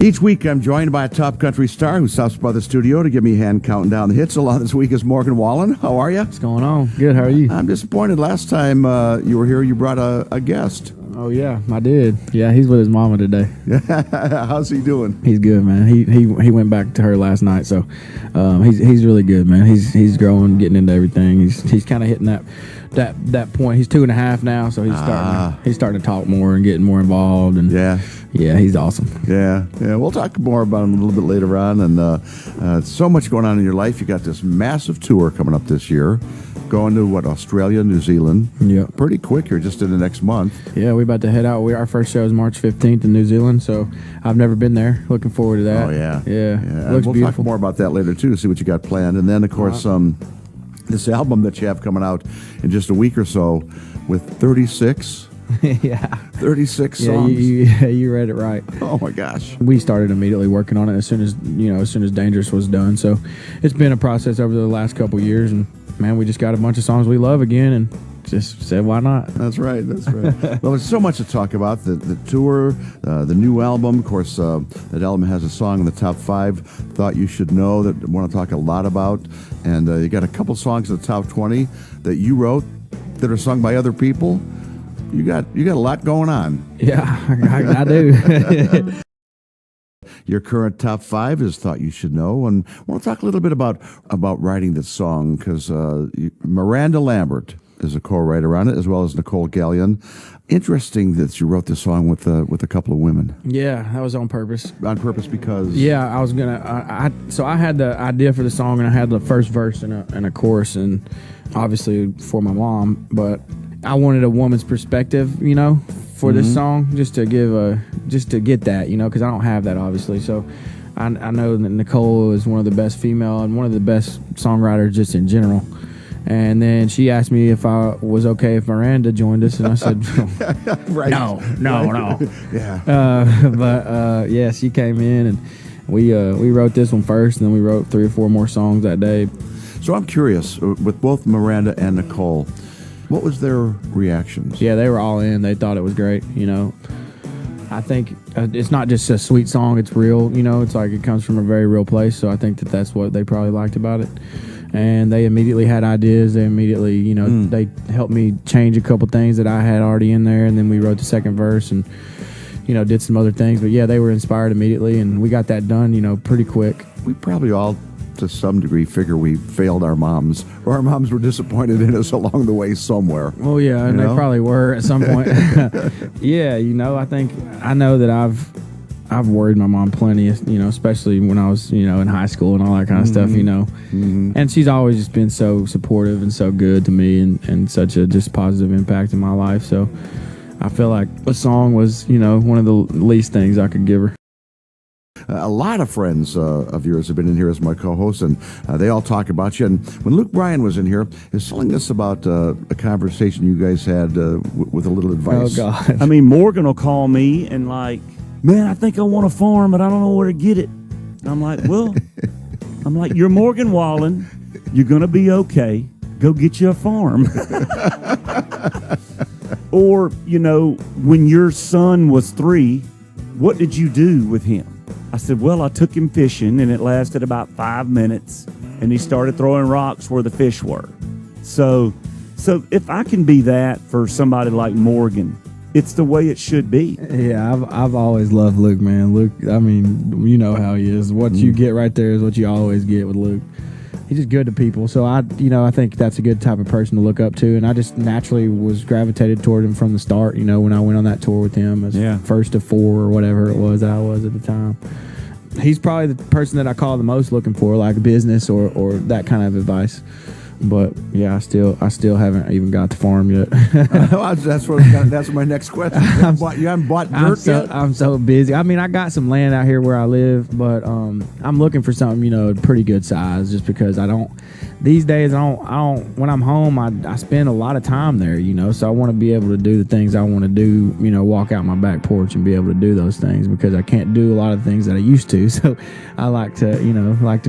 Each week, I'm joined by a top country star who stops by the studio to give me a hand counting down the hits. Along this week is Morgan Wallen. How are you? What's going on? Good. How are you? I'm disappointed. Last time you were here, you brought a guest. Oh yeah, I did. Yeah, he's with his mama today. How's he doing? He's good, man. He went back to her last night, so he's really good, man. He's growing, getting into everything. He's kind of hitting that point. He's 2.5 now, so he's starting to talk more and getting more involved. And yeah, he's awesome. Yeah. We'll talk more about him a little bit later on. And so much going on in your life. You got this massive tour coming up this year. Going to Australia, New Zealand. Yeah, pretty quick here, just in the next month. Yeah, we're about to head out. Our first show is March 15th in New Zealand, so I've never been there. Looking forward to that. Oh yeah. Looks we'll beautiful. Talk more about that later too. See what you got planned, and then of course this album that you have coming out in just a week or so with 36. Yeah, 36 songs. You read it right. Oh my gosh. We started immediately working on it as soon as Dangerous was done. So it's been a process over the last couple of years, and man, we just got a bunch of songs we love again and just said, why not? That's right. Well, there's so much to talk about. The tour, the new album. Of course, that album has a song in the top 5, Thought You Should Know, that I want to talk a lot about. And you got a couple songs in the top 20 that you wrote that are sung by other people. You got a lot going on. Yeah, I do. Your current top 5 is Thought You Should Know, and I want to talk a little bit about writing this song, because Miranda Lambert is a co-writer on it, as well as Nicole Gallyon. Interesting that you wrote this song with a couple of women. Yeah, that was on purpose. On purpose because? Yeah, I was gonna. So I had the idea for the song, and I had the first verse and a chorus, and obviously for my mom, but I wanted a woman's perspective, for this song, just to get that, because I don't have that, obviously. So I know that Nicole is one of the best female and one of the best songwriters just in general. And then she asked me if I was okay if Miranda joined us, and I said, right. No. Yeah. But she came in, and we wrote this one first, and then we wrote 3 or 4 more songs that day. So I'm curious, with both Miranda and Nicole, what was their reactions? Yeah, they were all in. They thought it was great. I think it's not just a sweet song. It's real. It's like it comes from a very real place. So I think that's what they probably liked about it. And they immediately had ideas. They immediately, they helped me change a couple things that I had already in there. And then we wrote the second verse and, did some other things. But yeah, they were inspired immediately. And we got that done, pretty quick. We probably all, to some degree, figure we failed our moms, or our moms were disappointed in us along the way somewhere. Oh yeah, and they probably were at some point. Yeah, I know that I've worried my mom plenty, especially when I was, in high school and all that kind of stuff, And she's always just been so supportive and so good to me, and such a just positive impact in my life. So I feel like the song was, one of the least things I could give her. A lot of friends of yours have been in here as my co-hosts, and they all talk about you. And when Luke Bryan was in here, he was telling us about a conversation you guys had with a little advice. Oh, God. I mean, Morgan will call me and like, man, I think I want a farm, but I don't know where to get it. I'm like, you're Morgan Wallen. You're going to be okay. Go get you a farm. Or, when your son was 3, what did you do with him? I said, well, I took him fishing, and it lasted about 5 minutes, and he started throwing rocks where the fish were. So if I can be that for somebody like Morgan, it's the way it should be. Yeah, I've always loved Luke, man. Luke, I mean, you know how he is. What you get right there is what you always get with Luke. He's just good to people. So I think that's a good type of person to look up to, and I just naturally was gravitated toward him from the start. When I went on that tour with him as first of 4 or whatever it was that I was at the time. He's probably the person that I call the most looking for, like business or that kind of advice. But yeah, I still haven't even got the farm yet. That's my next question. You haven't bought dirt yet? I'm so busy. I mean, I got some land out here where I live, but I'm looking for something, pretty good size, just because these days I don't when I'm home, I spend a lot of time there, so I want to be able to do the things I want to do, walk out my back porch and be able to do those things, because I can't do a lot of things that I used to. So I like to,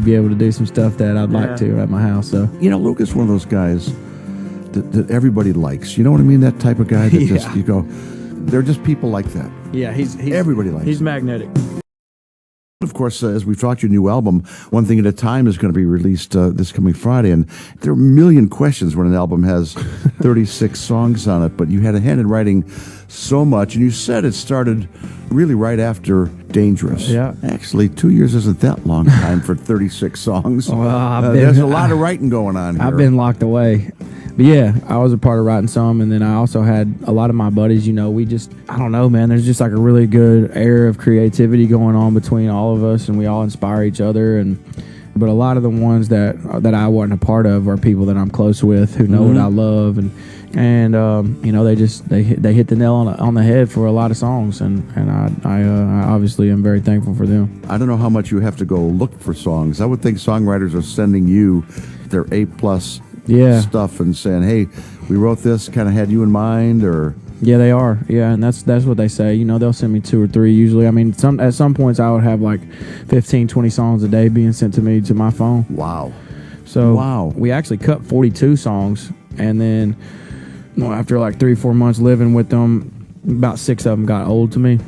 be able to do some stuff that I'd like to at my house. So, Luke is one of those guys that everybody likes. You know what I mean? That type of guy that just, they're just people like that. Yeah, he's everybody likes He's him. magnetic. Of course, as we've talked, your new album, One Thing at a Time, is going to be released this coming Friday. And there are a million questions when an album has 36 songs on it. But you had a hand in writing so much. And you said it started really right after Dangerous. Yeah. Actually, 2 years isn't that long time for 36 songs. Well, there's a lot of writing going on here. I've been locked away. But yeah, I was a part of writing some, and then I also had a lot of my buddies, we just, I don't know, man, there's just like a really good air of creativity going on between all of us, and we all inspire each other. But a lot of the ones that I wasn't a part of are people that I'm close with who know what I love, and they hit the nail on the head for a lot of songs, and I obviously am very thankful for them. I don't know how much you have to go look for songs. I would think songwriters are sending you their A+ stuff and saying, hey, we wrote this, kind of had you in mind, or... Yeah, they are. Yeah, and that's what they say. They'll send me 2 or 3 usually. I mean, at some points I would have like 15, 20 songs a day being sent to me to my phone. Wow. So we actually cut 42 songs, and then after like 3 or 4 months living with them, about 6 of them got old to me.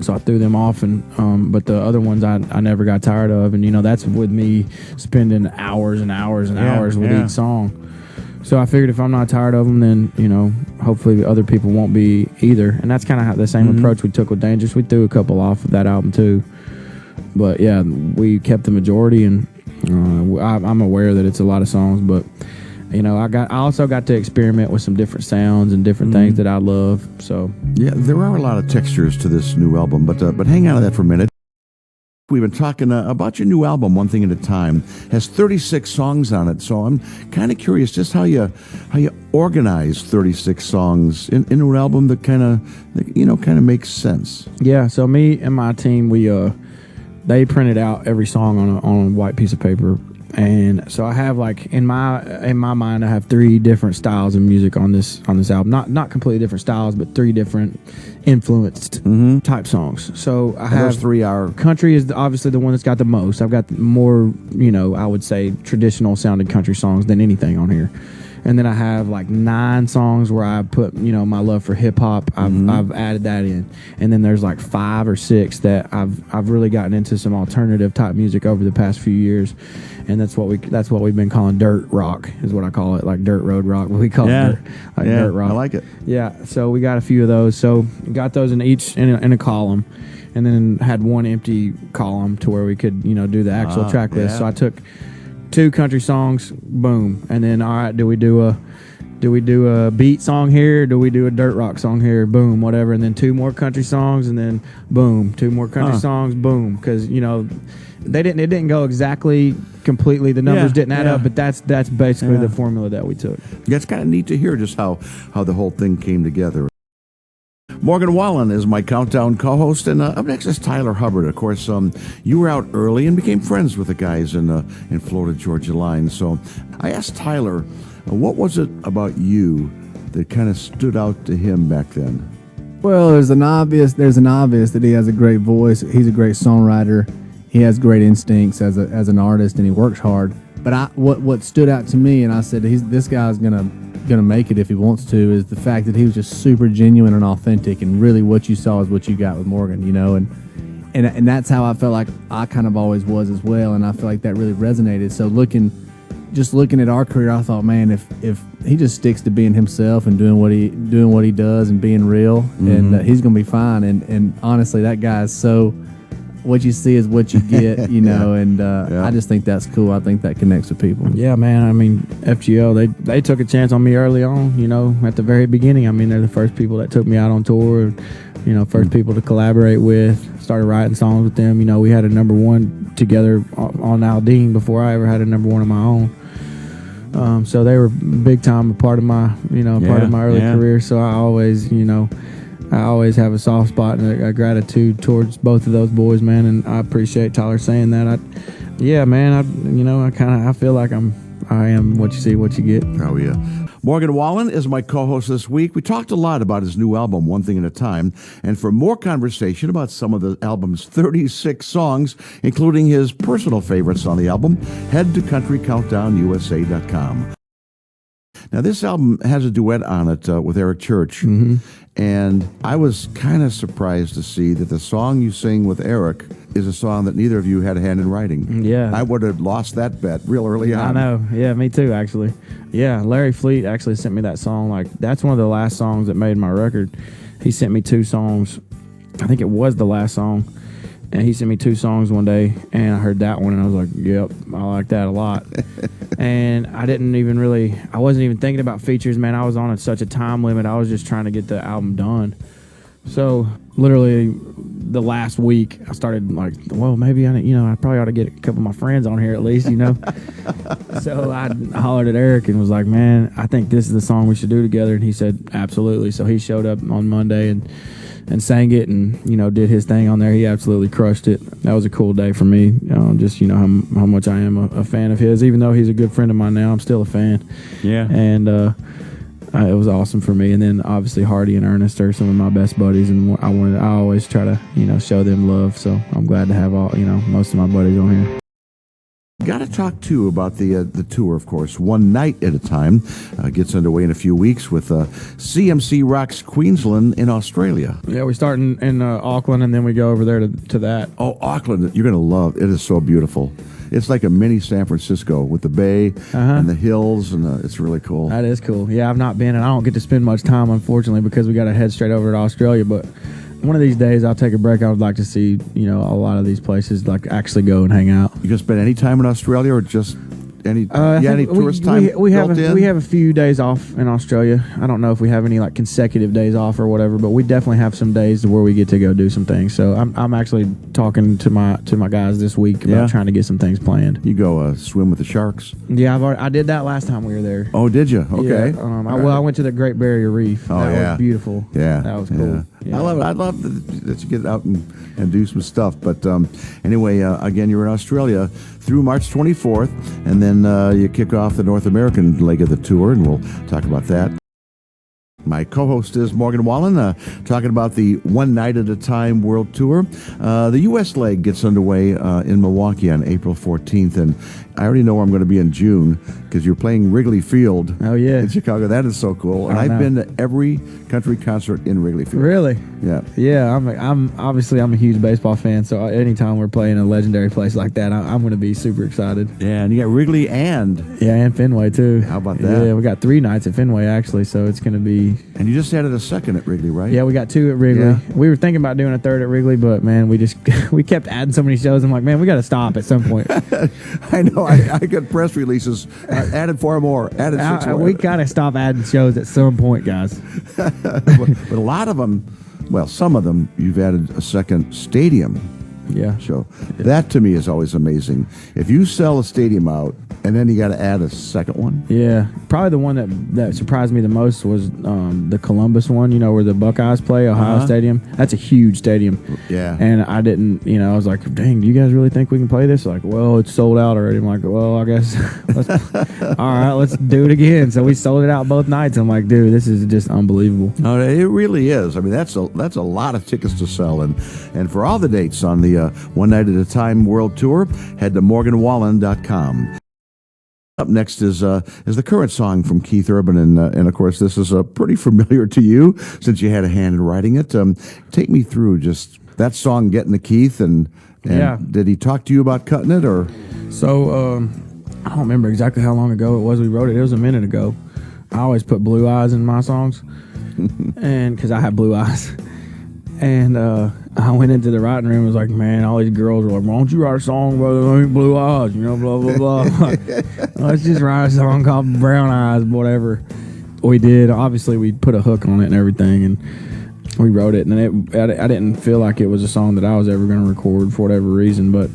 So I threw them off, but the other ones I never got tired of, and that's with me spending hours and hours and hours with each song. So I figured if I'm not tired of them, then hopefully other people won't be either. And that's kind of the same approach we took with Dangerous. We threw a couple off of that album too, but yeah, we kept the majority, and I'm aware that it's a lot of songs, but. I also got to experiment with some different sounds and different things that I love. So yeah, there are a lot of textures to this new album, but hang on to that for a minute. We've been talking about your new album, One Thing at a Time. Has 36 songs on it, so I'm kind of curious just how you organize 36 songs into an album that kind of makes sense. Yeah, so me and my team, they printed out every song on a white piece of paper. And so I have in my mind I have 3 different styles of music on this album. Not completely different styles, but 3 different influenced type songs. So I have those 3 are country is obviously the one that's got the most. I've got more, I would say traditional sounding country songs than anything on here. And then I have like 9 songs where I put, my love for hip hop. I've added that in. And then there's like 5 or 6 that I've really gotten into some alternative type music over the past few years. And that's what we've been calling dirt rock, is what I call it, like dirt road rock. But we call it dirt rock. I like it. Yeah. So we got a few of those. So got those in a column, and then had one empty column to where we could, do the actual track list. Yeah. So I took 2 country songs, boom, and then all right, do we do a beat song here? Do we do a dirt rock song here? Boom, whatever, and then 2 more country songs, and then boom, 2 more country songs, boom, because it didn't go exactly completely. The numbers didn't add up, but that's basically the formula that we took. Yeah, it's kind of neat to hear just how the whole thing came together. Morgan Wallen is my Countdown co-host, and up next is Tyler Hubbard. Of course, you were out early and became friends with the guys in Florida Georgia line. So I asked Tyler, what was it about you that kind of stood out to him back then? Well, there's an obvious that he has a great voice. He's a great songwriter. He has great instincts as an artist, and he works hard. But what stood out to me, and I said this guy's gonna make it if he wants to, is the fact that he was just super genuine and authentic, and really what you saw is what you got with Morgan, and that's how I felt like I kind of always was as well, and I feel like that really resonated. So looking at our career, I thought, man, if he just sticks to being himself and doing what he does and being real, and he's gonna be fine. And honestly, that guy is so. What you see is what you get, and I just think that's cool. I think that connects with people. Yeah, man. I mean, FGL, they took a chance on me early on, at the very beginning. I mean, they're the first people that took me out on tour, first people to collaborate with, started writing songs with them. We had a #1 together on Aldine before I ever had a #1 of my own. So they were big time a part of my, part of my early career. So I always have a soft spot and a gratitude towards both of those boys, man, and I appreciate Tyler saying that. I feel like I am what you see, what you get. Oh yeah. Morgan Wallen is my co-host this week. We talked a lot about his new album, One Thing at a Time, and for more conversation about some of the album's 36 songs, including his personal favorites on the album, head to countrycountdownusa.com. Now, this album has a duet on it with Eric Church, and I was kind of surprised to see that the song you sing with Eric is a song that neither of you had a hand in writing. Yeah. I would have lost that bet real early on. I know. Yeah, me too, actually. Yeah, Larry Fleet actually sent me that song. Like, that's one of the last songs that made my record. He sent me 2 songs. I think it was the last song. And he sent me 2 songs one day, and I heard that one, and I was like, yep, I like that a lot. And I wasn't even thinking about features, man. I was on such a time limit. I was just trying to get the album done. So literally the last week, I started like, well, maybe I probably ought to get a couple of my friends on here at least, So I hollered at Eric and was like, man, I think this is the song we should do together. And he said, absolutely. So he showed up on Monday and sang it and, did his thing on there. He absolutely crushed it. That was a cool day for me. Just, how much I am a fan of his. Even though he's a good friend of mine now, I'm still a fan. Yeah. And it was awesome for me. And then obviously Hardy and Ernest are some of my best buddies, and I always try to, show them love. So I'm glad to have most of my buddies on here. Got to talk too about the tour, of course. One Night at a Time gets underway in a few weeks with CMC Rocks Queensland in Australia. Yeah, we start in Auckland, and then we go over there to that. Oh, Auckland, you're going to love. It is so beautiful. It's like a mini San Francisco with the bay and the hills, and it's really cool. That is cool. Yeah, I've not been, and I don't get to spend much time, unfortunately, because we got to head straight over to Australia. But one of these days, I'll take a break. I would like to see, a lot of these places, like actually go and hang out. You gonna spend any time in Australia, or just any tourist time we have built in? We have a few days off in Australia. I don't know if we have any like consecutive days off or whatever, but we definitely have some days where we get to go do some things. So I'm actually talking to my guys this week about trying to get some things planned. You go swim with the sharks? Yeah, I did that last time we were there. Oh, did you? Okay. Yeah, I went to the Great Barrier Reef. Oh, that was beautiful. Yeah, that was cool. Yeah. I love it. I love that you get out and do some stuff. But anyway, again, you're in Australia through March 24th, and then you kick off the North American leg of the tour, and we'll talk about that. My co-host is Morgan Wallen, talking about the One Night at a Time World Tour. The U.S. leg gets underway in Milwaukee on April 14th, and I already know where I'm going to be in June because you're playing Wrigley Field in Chicago. That is so cool. And I've been to every country concert in Wrigley Field. Really? Yeah. Yeah, I'm obviously I'm a huge baseball fan, so anytime we're playing a legendary place like that, I'm going to be super excited. Yeah, and you got Wrigley and Fenway too. How about that? Yeah, we got 3 nights at Fenway actually, so it's going to be. And you just added a second at Wrigley, right? Yeah, we got 2 at Wrigley. Yeah. We were thinking about doing a 3rd at Wrigley, but man, we kept adding so many shows. I'm like, man, we got to stop at some point. I know. I got press releases. Added 4 more. Added 6 more. We got to stop adding shows at some point, guys. But a lot of them, well, some of them, you've added a second stadium show. Yeah. That to me is always amazing. If you sell a stadium out and then you got to add a second one. Yeah, probably the one that surprised me the most was the Columbus one. Where the Buckeyes play, Ohio Stadium. That's a huge stadium. Yeah. And I didn't. I was like, dang, do you guys really think we can play this? Like, well, it's sold out already. I'm like, well, I guess. All right, let's do it again. So we sold it out both nights. I'm like, dude, this is just unbelievable. No, it really is. I mean, that's a lot of tickets to sell, and for all the dates on the One Night at a Time World Tour, head to morganwallen.com. Up next is the current song from Keith Urban, and of course this is pretty familiar to you since you had a hand in writing it. Take me through just that song, getting to Keith, and did he talk to you about cutting it, or? So I don't remember exactly how long ago it was we wrote it. It was a minute ago. I always put blue eyes in my songs, and because I have blue eyes. And I went into the writing room and was like, man, all these girls were like, why don't you write a song about blue eyes, blah, blah, blah. Let's just write a song called Brown Eyes, whatever. We did. Obviously, we put a hook on it and everything, and we wrote it. And I didn't feel like it was a song that I was ever going to record for whatever reason, but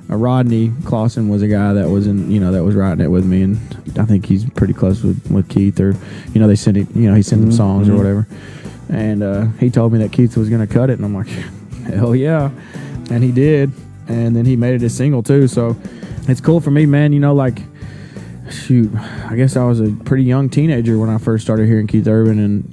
Rodney Clausen was a guy that was that was writing it with me, and I think he's pretty close with Keith, or, they sent him, he sent him songs or whatever. And he told me that Keith was going to cut it, and I'm like, hell yeah. And he did. And then he made it a single, too. So it's cool for me, man. Shoot, I guess I was a pretty young teenager when I first started hearing Keith Urban, and,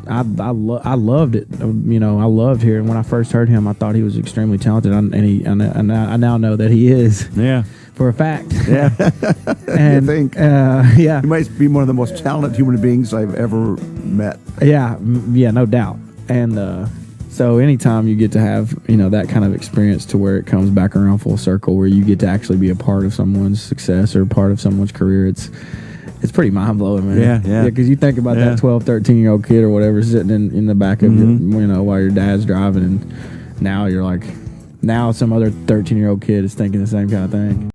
I loved it. I loved hearing. When I first heard him, I thought he was extremely talented, and I now know that he is. Yeah. For a fact. Yeah. And, I think. Yeah. He might be one of the most talented human beings I've ever met. Yeah, no doubt. And So anytime you get to have, that kind of experience to where it comes back around full circle, where you get to actually be a part of someone's success or part of someone's career, it's pretty mind-blowing, man. Yeah. Because you think about that 12, 13-year-old kid or whatever sitting in the back of your, while your dad's driving, and now you're like, now some other 13-year-old kid is thinking the same kind of thing.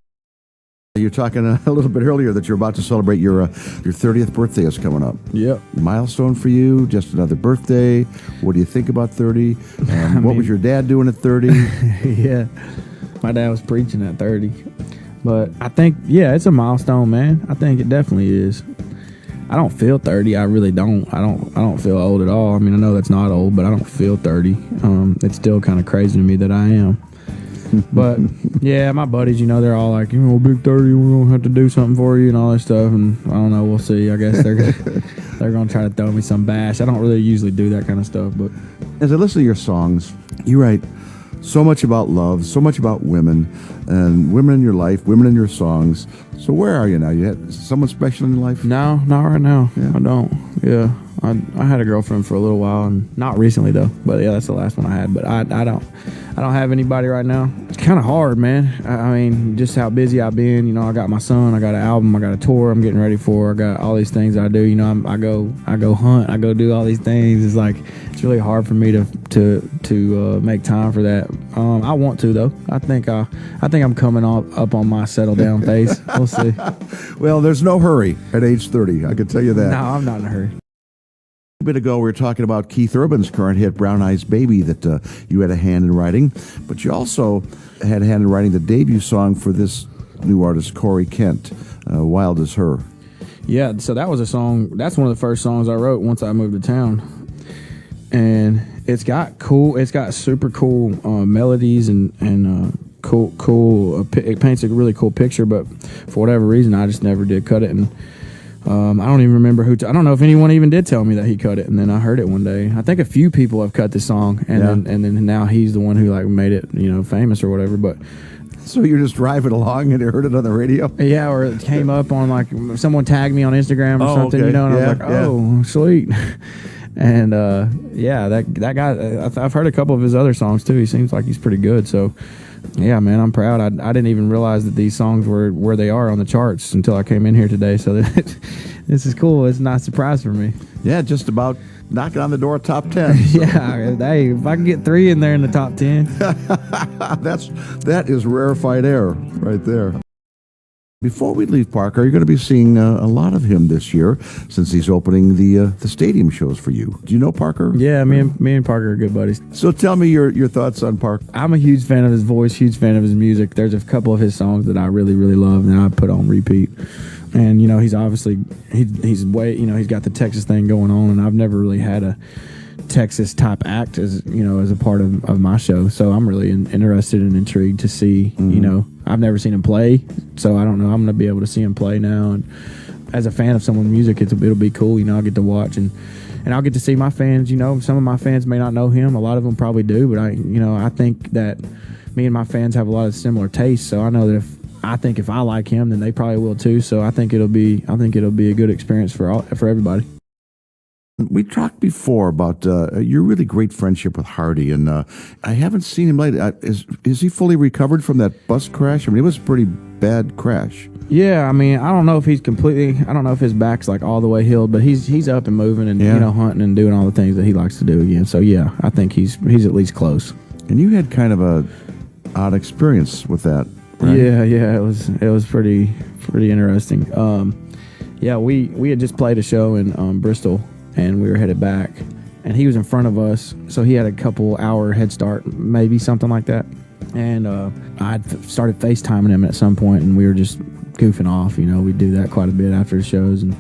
You're talking a little bit earlier that you're about to celebrate your 30th birthday is coming up. Yep. Milestone for you, just another birthday. What do you think about 30? What was your dad doing at 30? Yeah. My dad was preaching at 30. But I think, it's a milestone, man. I think it definitely is. I don't feel 30. I really don't. I don't feel old at all. I mean, I know that's not old, but I don't feel 30. It's still kind of crazy to me that I am. But yeah, my buddies, they're all like, big 30, we're gonna have to do something for you and all that stuff. And I don't know, we'll see. I guess they're gonna try to throw me some bash. I don't really usually do that kind of stuff. But as I listen to your songs, you write so much about love, so much about women, and women in your life, women in your songs. So where are you now? You had someone special in your life? No, not right now. Yeah. I don't. Yeah, I had a girlfriend for a little while, and not recently though. But yeah, that's the last one I had. But I don't have anybody right now. It's kind of hard, man. I mean, just how busy I've been. I got my son, I got an album, I got a tour I'm getting ready for. I got all these things I do. I go hunt, I go do all these things. It's like it's really hard for me to make time for that. I want to though. I think I'm coming up on my settle down phase. We'll see. Well, there's no hurry at age 30. I can tell you that. No, I'm not in a hurry. A bit ago, we were talking about Keith Urban's current hit, Brown Eyes Baby, that you had a hand in writing. But you also had a hand in writing the debut song for this new artist, Corey Kent, Wild as Her. Yeah, so that was a song. That's one of the first songs I wrote once I moved to town. And it's got super cool melodies and cool. It paints a really cool picture, but for whatever reason, I just never did cut it. And I don't even remember I don't know if anyone even did tell me that he cut it. And then I heard it one day. I think a few people have cut this song, and then now he's the one who made it famous or whatever. But so you're just driving along and you heard it on the radio? Yeah, or it came up on someone tagged me on Instagram or something, okay. and I was like, oh, sweet. And that guy, I've heard a couple of his other songs too. He seems like he's pretty good. So yeah, man, I'm proud. I didn't even realize that these songs were where they are on the charts until I came in here today. So this is cool. It's a nice surprise for me. Yeah, just about knocking on the door top 10. So. Yeah, hey, if I can get 3 in there in the top 10. that is rarefied air right there. Before we leave Parker, you're going to be seeing a lot of him this year since he's opening the stadium shows for you. Do you know Parker? Yeah, me and Parker are good buddies. So tell me your thoughts on Parker. I'm a huge fan of his voice, huge fan of his music. There's a couple of his songs that I really, really love and I put on repeat. And he's obviously he's got the Texas thing going on, and I've never really had a Texas type act as a part of my show. So I'm really interested and intrigued to see. I've never seen him play, so I don't know. I'm going to be able to see him play now, and as a fan of someone's music, it'll be cool. I'll get to watch and I'll get to see my fans. Some of my fans may not know him. A lot of them probably do, but I think that me and my fans have a lot of similar tastes. So I know that if I like him, then they probably will too. So I think it'll be a good experience for everybody. We talked before about your really great friendship with Hardy, and I haven't seen him lately. Is he fully recovered from that bus crash? I mean, it was a pretty bad crash. Yeah, I mean, I don't know if he's I don't know if his back's all the way healed, but he's up and moving and hunting and doing all the things that he likes to do again. So yeah, I think he's at least close. And you had kind of a odd experience with that, right? Yeah, it was pretty interesting. We had just played a show in Bristol. And we were headed back, and he was in front of us, so he had a couple hour head start, maybe something like that. And I started FaceTiming him at some point, and we were just goofing off. We do that quite a bit after the shows. And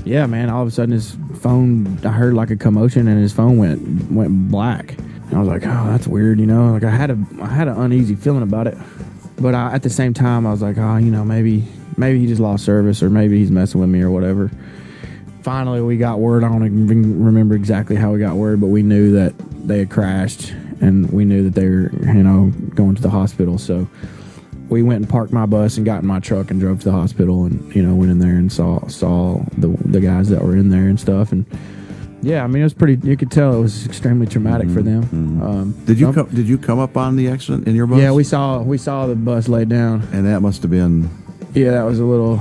yeah, man, all of a sudden his phone, I heard a commotion, and his phone went black. And I was like, oh, that's weird. I had an uneasy feeling about it, but at the same time, I was like, oh, maybe he just lost service, or maybe he's messing with me or whatever. Finally, we got word. I don't even remember exactly how we got word, but we knew that they had crashed, and we knew that they were, going to the hospital. So we went and parked my bus and got in my truck and drove to the hospital, and went in there and saw the guys that were in there and stuff. And Yeah, I mean, it was pretty. You could tell it was extremely traumatic for them. Did you come up on the accident in your bus? Yeah, we saw the bus lay down. And that must have been. Yeah, that was a little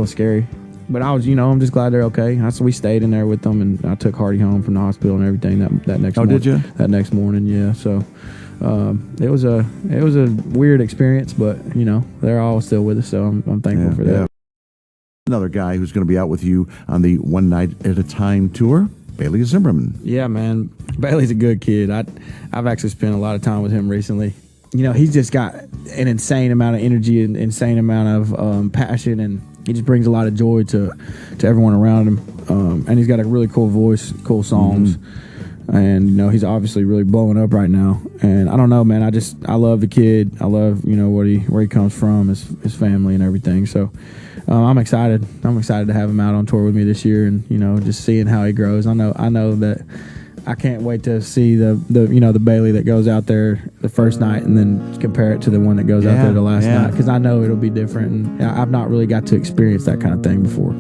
scary. But I was, I'm just glad they're okay. So we stayed in there with them, and I took Hardy home from the hospital and everything that next morning. Oh, did you? That next morning, yeah. So it was a weird experience, but they're all still with us, so I'm thankful for that. Yeah. Another guy who's going to be out with you on the One Night at a Time tour, Bailey Zimmerman. Yeah, man. Bailey's a good kid. I've actually spent a lot of time with him recently. He's just got an insane amount of energy and insane amount of passion, and he just brings a lot of joy to everyone around him. And he's got a really cool voice, cool songs. And he's obviously really blowing up right now. And I don't know, man. I love the kid. I love where he comes from, his family and everything. So I'm excited. I'm excited to have him out on tour with me this year, and just seeing how he grows. I know that I can't wait to see the Bailey that goes out there the first night, and then compare it to the one that goes out there the last night, because I know it'll be different, and I've not really got to experience that kind of thing before.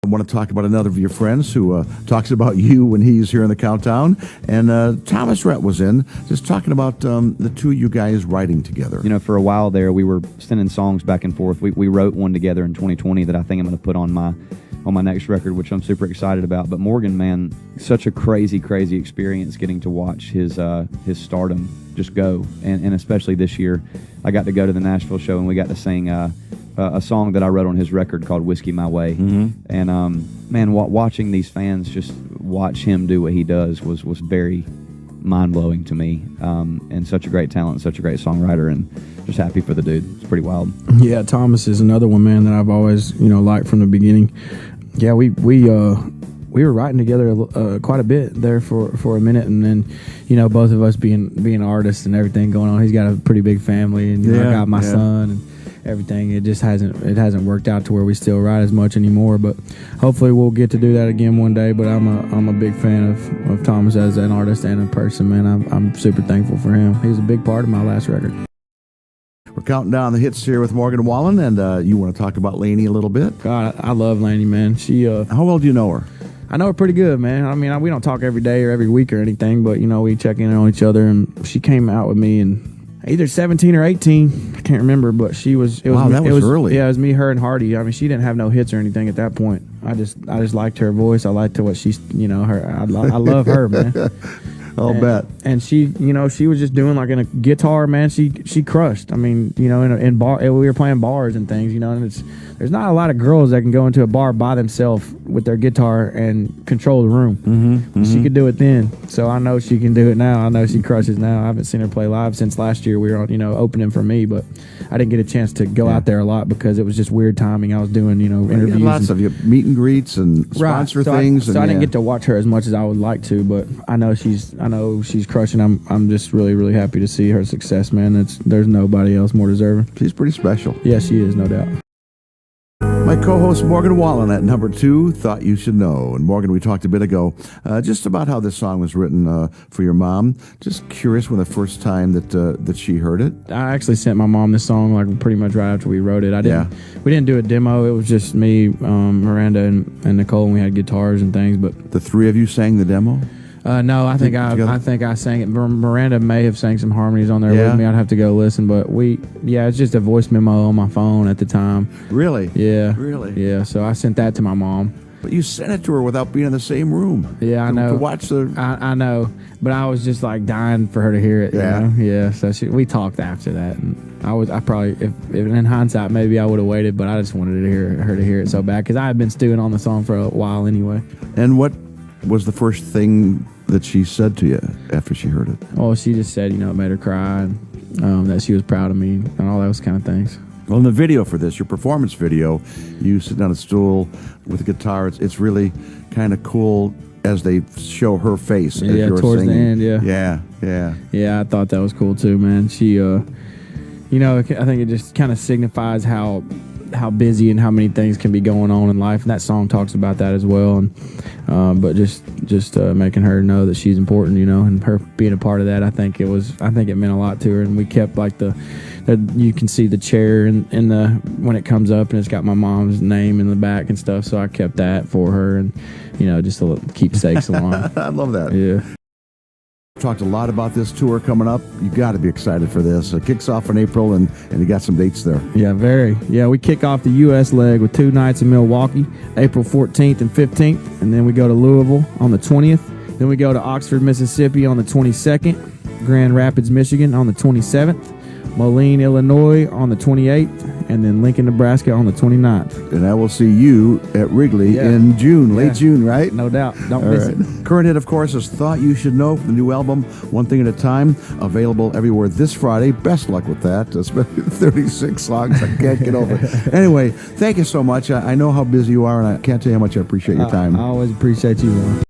I want to talk about another of your friends who talks about you when he's here in the Countdown. And Thomas Rhett was in, just talking about the two of you guys writing together. For a while there, we were sending songs back and forth. We wrote one together in 2020 that I think I'm going to put on my next record, which I'm super excited about. But Morgan, man, such a crazy experience getting to watch his stardom just go. And especially this year, I got to go to the Nashville show, and we got to sing a song that I wrote on his record called Whiskey My Way. And man, watching these fans just watch him do what he does was very mind-blowing to me. And such a great talent, such a great songwriter, and just happy for the dude. It's pretty wild. Yeah, Thomas is another one, man, that I've always liked from the beginning. Yeah, we were writing together quite a bit there for a minute, and then both of us being artists and everything going on. He's got a pretty big family, and I got my son and everything. It just hasn't worked out to where we still write as much anymore, but hopefully we'll get to do that again one day. But I'm a big fan of Thomas as an artist and a person, man. I'm super thankful for him. He was a big part of my last record. We're counting down the hits here with Morgan Wallen, and you want to talk about Lainey a little bit? God, I love Lainey, man. She how well do you know her? I know her pretty good, man. I mean, we don't talk every day or every week or anything, but we check in on each other, and she came out with me in either 17 or 18, I can't remember, but that was early. Yeah, it was me, her, and Hardy. I mean, she didn't have no hits or anything at that point. I just liked her voice. I liked what she's, her. I love her, man. I'll bet. And she, she was just doing like in a guitar, man. She crushed. I mean, in bar, we were playing bars and things, and there's not a lot of girls that can go into a bar by themselves with their guitar and control the room. She could do it then, so I know she can do it now. I know she crushes now. I haven't seen her play live since last year. We were on, opening for me, but I didn't get a chance to go out there a lot because it was just weird timing. I was doing, interviews. Lots of meet and greets and sponsor things. So I didn't get to watch her as much as I would like to, but I know she's crushing. I'm just really, really happy to see her success, man. There's nobody else more deserving. She's pretty special. Yeah, she is, no doubt. My co-host Morgan Wallen at number 2, Thought You Should Know. And Morgan, we talked a bit ago just about how this song was written for your mom. Just curious when the first time that she heard it. I actually sent my mom this song like pretty much right after we wrote it. We didn't do a demo. It was just me, Miranda, and Nicole, and we had guitars and things. But the three of you sang the demo? No, I think I sang it. Miranda may have sang some harmonies on there with me. I'd have to go listen, but it's just a voice memo on my phone at the time. Really? Yeah. Really? Yeah. So I sent that to my mom. But you sent it to her without being in the same room. Yeah, I know. To watch the. I know, but I was just like dying for her to hear it. Yeah. Yeah. So we talked after that, and I probably, if in hindsight, maybe I would have waited, but I just wanted to hear it so bad because I had been stewing on the song for a while anyway. And what was the first thing that she said to you after she heard it? Oh, she just said, it made her cry, and that she was proud of me and all those kind of things. Well, in the video for this, your performance video, you sit on a stool with a guitar. It's really kind of cool as they show her face as you're towards singing. the end. Yeah, I thought that was cool too, man. She, I think it just kind of signifies how busy and how many things can be going on in life, and that song talks about that as well. And but just making her know that she's important, and her being a part of that, I think it meant a lot to her. And we kept like the you can see the chair in the when it comes up, and it's got my mom's name in the back and stuff. So I kept that for her, and just a little keepsakes along. I love that. Yeah. Talked a lot about this tour coming up. You got to be excited for this. It kicks off in April, and you got some dates there. Yeah, very. Yeah, we kick off the U.S. leg with 2 nights in Milwaukee, April 14th and 15th, and then we go to Louisville on the 20th. Then we go to Oxford, Mississippi on the 22nd, Grand Rapids, Michigan on the 27th, Moline, Illinois on the 28th, and then Lincoln, Nebraska on the 29th. And I will see you at Wrigley in June, late June, right? No doubt. Don't All miss right. it. Current hit, of course, is Thought You Should Know, the new album, One Thing at a Time, available everywhere this Friday. Best luck with that, especially 36 songs I can't get over. Anyway, thank you so much. I know how busy you are, and I can't tell you how much I appreciate your time. I always appreciate you, Warren.